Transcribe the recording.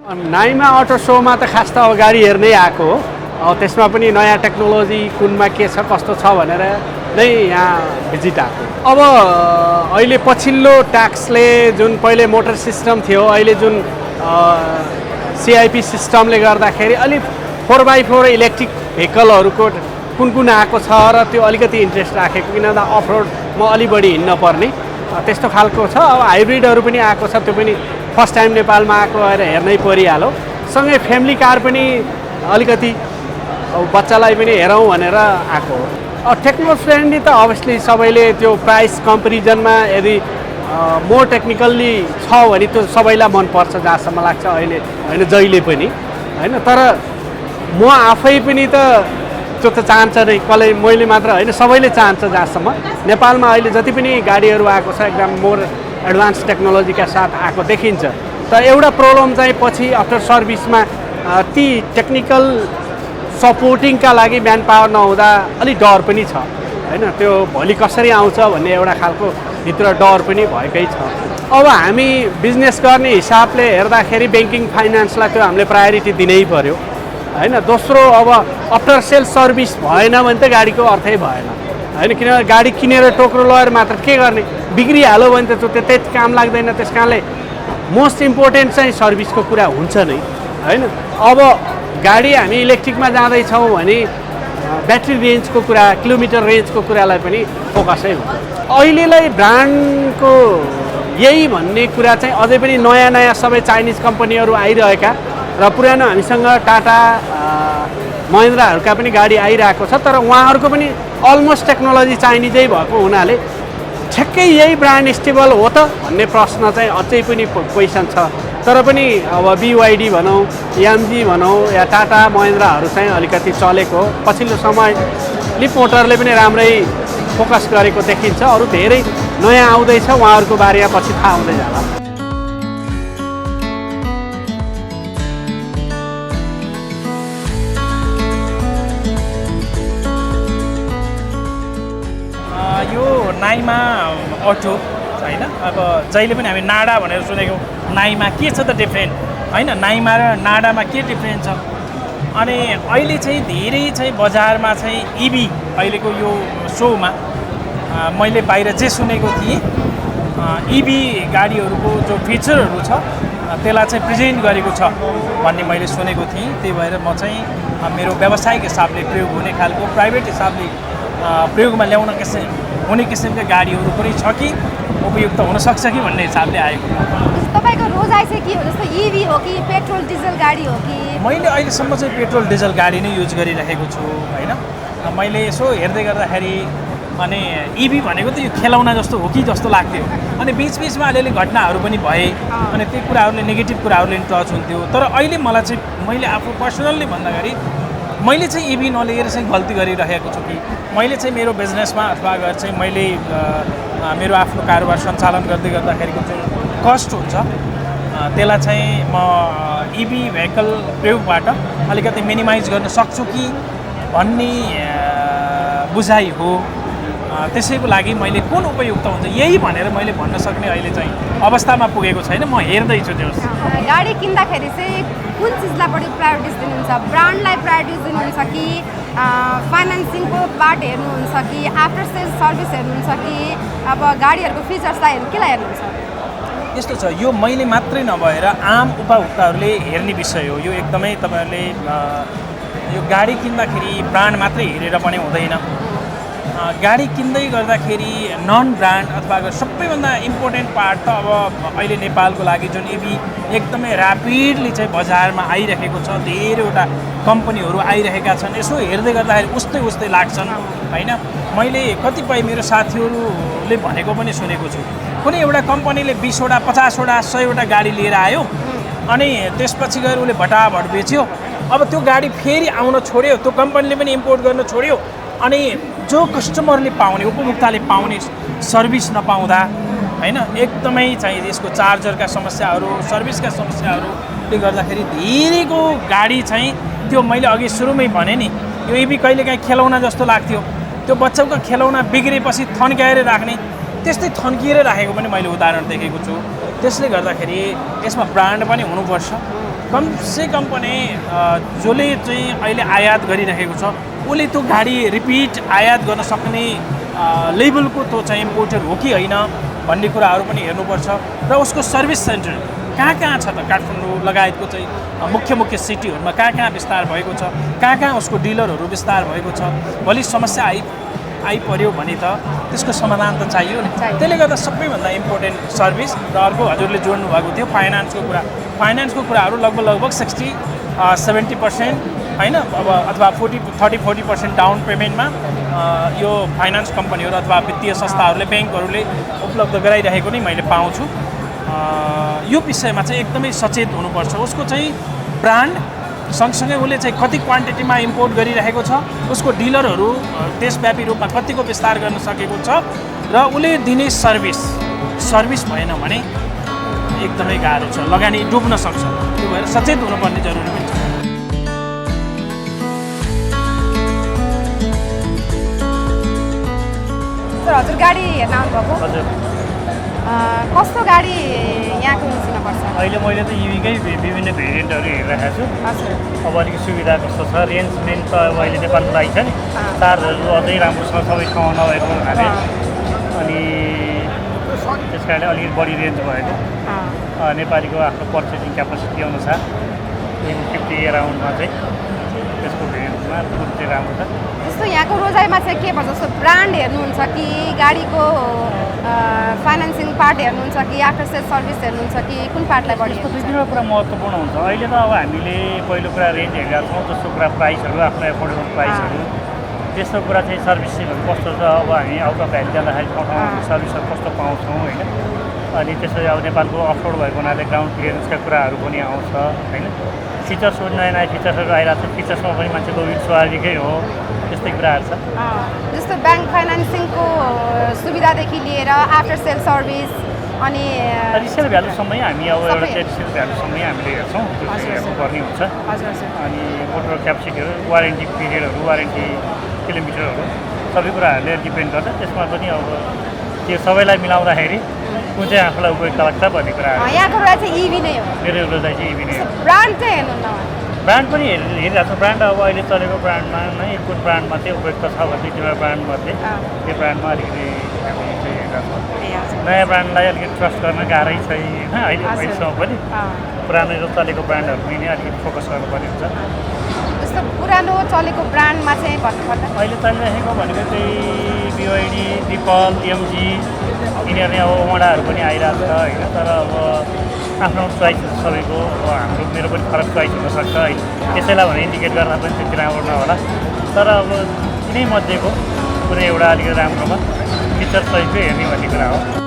Naima auto सोमा त खास त अब गाडी हेर्नै आएको हो। त्यसमा पनि नयाँ टेक्नोलोजी कुनमा के छ कस्तो छ भनेर नै यहाँ भिजिट आएको। अब अहिले पछिल्लो ट्याक्सले जुन पहिले मोटर सिस्टम थियो, अहिले जुन CIP सिस्टमले गर्दाखेरि अलिक 4x4 इलेक्ट्रिक भेहिकलहरूको कुन आएको छ र त्यो अलिकति इन्ट्रेस्ट राखेको, किनभने अफरोडमा अलि बढी हिँड्न पर्ने त्यस्तो खालको छ। अब हाइब्रिडहरू पनि आएको छ, त्यो पनि फर्स्ट टाइम नेपालमा आएको भएर हेर्नै परिहाल्यो। सँगै फ्यामिली कार पनि अलिकति बच्चालाई पनि हेरौँ भनेर आएको हो। टेक्नो फ्रेन्डली त अभियसली सबैले त्यो प्राइस कम्पेरिजनमा यदि मोर टेक्निकल्ली छ भने त्यो सबैलाई मनपर्छ जहाँसम्म लाग्छ अहिले, होइन जहिले पनि होइन। तर म आफै पनि त त्यो त चाहन्छ नै, कसले मैले मात्र होइन सबैले चाहन्छ जहाँसम्म। नेपालमा अहिले जति पनि गाडीहरू आएको छ एकदम मोर एडभान्स टेक्नोलोजीका साथ आएको देखिन्छ। तर एउटा प्रब्लम चाहिँ पछि आफ्टर सर्भिसमा ती टेक्निकल सपोर्टिङका लागि म्यान पावर नहुँदा अलिक डर पनि छ होइन। त्यो भोलि कसरी आउँछ भन्ने एउटा खालको भित्र डर पनि भएकै छ। अब हामी बिजनेस गर्ने हिसाबले हेर्दाखेरि ब्याङ्किङ फाइनेन्सलाई त्यो हामीले प्रायोरिटी दिनै पर्यो होइन। दोस्रो, अब आफ्टर सेल सर्भिस भएन भने त गाडीको अर्थै भएन होइन। किनभने गाडी किनेर टोक्रो लगाएर मात्र के गर्ने, बिग्रिहाल्यो भने त त्यतै काम लाग्दैन। त्यस कारणले मोस्ट इम्पोर्टेन्ट चाहिँ सर्भिसको कुरा हुन्छ नै होइन। अब गाडी हामी इलेक्ट्रिकमा जाँदैछौँ भने ब्याट्री रेन्जको कुरा, किलोमिटर रेन्जको कुरालाई पनि फोकसै हुन्छ। अहिलेलाई ब्रान्डको यही भन्ने कुरा चाहिँ अझै पनि नयाँ सबै चाइनिज कम्पनीहरू आइरहेका र पुरानो हामीसँग टाटा महिन्द्राहरूका पनि गाडी आइरहेको छ। तर उहाँहरूको पनि अलमोस्ट टेक्नोलोजी चाइनिजै भएको हुनाले ठ्याक्कै यही ब्रान्ड स्टेबल हो त भन्ने प्रश्न चाहिँ अझै पनि क्वेसन छ। तर पनि अब BYD भनौँ, MG भनौँ या टाटा महिन्द्राहरू चाहिँ अलिकति चलेको पछिल्लो समय लिप मोटरले पनि राम्रै फोकस गरेको देखिन्छ। अरू धेरै नयाँ आउँदैछ, उहाँहरूको बारेमा पछि थाहा हुँदै जाला। यो नाइमा अटो होइन, अब जहिले पनि हामी नाडा भनेर सुनेको, नाइमा के छ त डिफ्रेन्ट होइन, नाइमा र नाडामा के डिफ्रेन्ट छ। अनि अहिले चाहिँ धेरै चाहिँ बजारमा चाहिँ EV अहिलेको यो सोमा मैले बाहिर जे सुनेको थिएँ, EV गाडीहरूको जो फिचरहरू छ त्यसलाई चाहिँ प्रेजेन्ट गरेको छ भन्ने मैले सुनेको थिएँ। त्यही भएर म चाहिँ मेरो व्यावसायिक हिसाबले प्रयोग हुने खालको, प्राइभेट हिसाबले प्रयोगमा ल्याउन हुने किसिमका गाडीहरू पनि छ कि उपयुक्त हुनसक्छ कि भन्ने हिसाबले आएको। तपाईँको रोजाइ चाहिँ के हो, जस्तो EV हो कि पेट्रोल डिजल गाडी हो कि? मैले अहिलेसम्म चाहिँ पेट्रोल डिजल गाडी नै युज गरिरहेको छु होइन। मैले यसो हेर्दै गर्दाखेरि अनि EV भनेको त यो खेलौना जस्तो हो कि जस्तो लाग्थ्यो। अनि बिचमा अलिअलि घटनाहरू पनि भए, अनि त्यो कुराहरूले नेगेटिभ कुराहरूले टच हुन्थ्यो। तर अहिले मलाई चाहिँ, मैले आफू पर्सनल्ली भन्दाखेरि मैले चाहिँ EV नलिएर चाहिँ गल्ती गरिरहेको छु कि मैले चाहिँ मेरो बिजनेसमा अथवा अगर चाहिँ मैले मेरो आफ्नो कारोबार सञ्चालन गर्दै गर्दाखेरिको जुन कस्ट हुन्छ त्यसलाई चाहिँ म EV भेहिकल प्रयोगबाट अलिकति मिनिमाइज गर्न सक्छु कि भन्ने बुझाइ हो। त्यसैको लागि मैले कुन उपयुक्त हुन्छ यही भनेर मैले भन्न सक्ने अहिले चाहिँ अवस्थामा पुगेको छैन। म हेर्दैछु त्यो गाडी किन्दाखेरि चाहिँ कुन चिजलाई बढी प्रायोरिटिज दिनुहुन्छ, ब्रान्डलाई प्रायोरिटिज दिनुहुन्छ कि फाइनेन्सिङको पार्ट हेर्नुहुन्छ कि आफ्टर सेल्स सर्भिस हेर्नुहुन्छ कि अब गाडीहरूको फिचर्सलाई केलाई हेर्नुहुन्छ? यस्तो छ, यो मैले मात्रै नभएर आम उपभोक्ताहरूले हेर्ने विषय हो यो। एकदमै तपाईँहरूले यो गाडी किन्दाखेरि ब्रान्ड मात्रै हेरेर पनि हुँदैन। गाडी किन्दै गर्दाखेरि नन ब्रान्ड अथवा सबैभन्दा इम्पोर्टेन्ट पार्ट त अब अहिले नेपालको लागि जुन EV एकदमै ऱ्यापिडली चाहिँ बजारमा आइरहेको छ, धेरैवटा कम्पनीहरू आइरहेका छन्। यसो हेर्दै गर्दाखेरि उस्तै लाग्छन् होइन। मैले कतिपय मेरो साथीहरूले भनेको पनि सुनेको छु, कुनै एउटा कम्पनीले 20वटा 50वटा 100वटा गाडी लिएर आयो अनि त्यसपछि गएर उसले भटाभट बेच्यो। अब त्यो गाडी फेरि आउन छोड्यो, त्यो कम्पनीले पनि इम्पोर्ट गर्न छोड्यो। अनि जो कस्टमरले पाउने, उपभोक्ताले पाउने सर्भिस नपाउँदा होइन, एकदमै चाहिँ यसको चार्जरका समस्याहरू, सर्भिसका समस्याहरूले गर्दाखेरि धेरैको गाडी चाहिँ त्यो मैले अघि सुरुमै भने नि, यो EV कहिलेकाहीँ खेलौना जस्तो लाग्थ्यो। त्यो बच्चाको खेलौना बिग्रेपछि थन्काएर राख्ने, त्यस्तै थन्किएर राखेको पनि मैले उदाहरण देखेको छु। त्यसले गर्दाखेरि यसमा ब्रान्ड पनि हुनुपर्छ कमसेकम पनि जसले चाहिँ अहिले आयात गरिरहेको छ उसले त्यो गाडी रिपिट आयात गर्न सक्ने लेभलको त्यो चाहिँ इम्पोर्टर हो कि होइन भन्ने कुराहरू पनि हेर्नुपर्छ र उसको सर्भिस सेन्टर कहाँ छ त काठमाडौँ लगायतको चाहिँ मुख्य मुख्य सिटीहरूमा कहाँ विस्तार भएको छ कहाँ उसको डिलरहरू विस्तार भएको छ भोलि समस्या आइपर्यो भने त त्यसको समाधान त चाहियो नि त्यसले गर्दा सबैभन्दा इम्पोर्टेन्ट सर्भिस र अर्को हजुरले जोड्नु भएको थियो फाइनेन्सको कुराहरू लगभग 60-70% होइन अब अथवा 30-40% डाउन पेमेन्टमा यो फाइनेन्स कम्पनीहरू अथवा वित्तीय संस्थाहरूले ब्याङ्कहरूले उपलब्ध गराइरहेको नै मैले पाउँछु यो विषयमा चाहिँ एकदमै सचेत हुनुपर्छ उसको चाहिँ ब्रान्ड सँगसँगै उसले चाहिँ कति क्वान्टिटीमा इम्पोर्ट गरिरहेको छ उसको डिलरहरू देशव्यापी रूपमा कतिको विस्तार गर्न सकेको छ र उसले दिने सर्भिस भएन भने एकदमै गाह्रो छ लगानी डुब्न सक्छ त्यो भएर सचेत हुनुपर्ने जरुरी पनि छ हजुर गाडी हेर्न आउनुभएको हजुर कस्तो गाडी यहाँको चिन्नुपर्छ अहिले मैले त इभीकै विभिन्न भेरिएन्टहरू हेरिरहेको छु हजुर अब अलिक सुविधा कस्तो छ रेन्ज मेन त अब अहिले नेपालको लागि छ नि चार्जहरू अझै राम्रोसँग सबै ठाउँमा नभएको हुनाले अनि त्यस कारणले अलिकति बढी रेन्ज भएको नेपालीको आफ्नो पर्चेसिङ क्यापासिटी अनुसार 50 एराउन्डमा चाहिँ त्यसको भेरिएन्टमा कुन चाहिँ राम्रो छ जस्तो यहाँको रोजाइमा चाहिँ के भन्छ जस्तो ब्रान्ड हेर्नुहुन्छ कि गाडीको फाइनेन्सिङ पार्ट हेर्नुहुन्छ कि आफ्टर सेल सर्भिस हेर्नुहुन्छ कि कुन पार्टलाई बढी दुई तिनवटा कुरा महत्त्वपूर्ण हुन्छ अहिले त अब हामीले पहिलो कुरा रेन्ज हेरेका छौँ दोस्रो कुरा प्राइसहरू आफ्नो एफोर्डेबल प्राइसहरू तेस्रो कुरा चाहिँ सर्भिसिङहरू कस्तो छ अब हामी आउट अफ भ्याली जाँदाखेरि ठाउँ सर्भिसहरू कस्तो पाउँछौँ होइन अनि त्यसरी अब नेपालको अफरोड भएको हुनाले ग्राउन्ड क्लियरेन्सका कुराहरू पनि आउँछ होइन फिचर्सहरू नयाँ फिचर्सहरू आइरहेको छ फिचर्समा पनि मान्छेको विश्वासकै हो त्यस्तै कुराहरू छ जस्तो ब्याङ्क फाइनेन्सिङको सुविधादेखि लिएर आफ्टर सेल सर्भिस अनि रिसेल भ्यालुसम्मै हामी अब एउटा चाहिँ रिसेल भ्यालुसम्मै हामीले हेर्छौँ त्यो चाहिँ हेर्नुपर्ने हुन्छ अनि मोटर क्यापेसिटीहरू वारेन्टी पिरियडहरू वारेन्टी किलोमिटरहरू सबै कुराहरूले डिपेन्ड गर्छ त्यसमा पनि अब त्यो सबैलाई मिलाउँदाखेरि कुन चाहिँ आफूलाई उपयुक्त लाग्छ भन्ने कुराहरू यहाँको रोजाइ चाहिँ इभी नै हो मेरो रोजाइ चाहिँ इभी नै हो ब्रान्ड चाहिँ हेर्नुहुन्न ब्रान्ड पनि हेरिरहेको छ ब्रान्ड अब अहिले चलेको ब्रान्डमा नै कुन ब्रान्डमा चाहिँ उपयुक्त छ भने तिनीहरू ब्रान्डमध्ये त्यो ब्रान्डमा अलिकति हामी चाहिँ हेरिरहेको छौँ नयाँ ब्रान्डलाई अलिकति ट्रस्ट गर्न गाह्रै छ होइन अहिलेसम्म पनि पुरानो चलेको ब्रान्डहरू नै अलिकति फोकस गर्नुपर्ने हुन्छ जस्तो पुरानो चलेको ब्रान्डमा चाहिँ भन्नुपर्दा अहिले चलिरहेको भनेको चाहिँ बिवाइडी दिपल एमजी यिनीहरू नै अब ओमडाहरू पनि आइरहेको छ होइन तर अब आफ्नो चोइस सबैको अब हाम्रो मेरो पनि फरक चोइस हुनसक्छ होइन त्यसैलाई भने इन्डिकेट गर्न पनि त्यति राम्रो नहोला तर अब यिनै मध्येको कुनै एउटा अलिकति राम्रोमा फिचर सहितकै हेर्ने भन्ने कुरा हो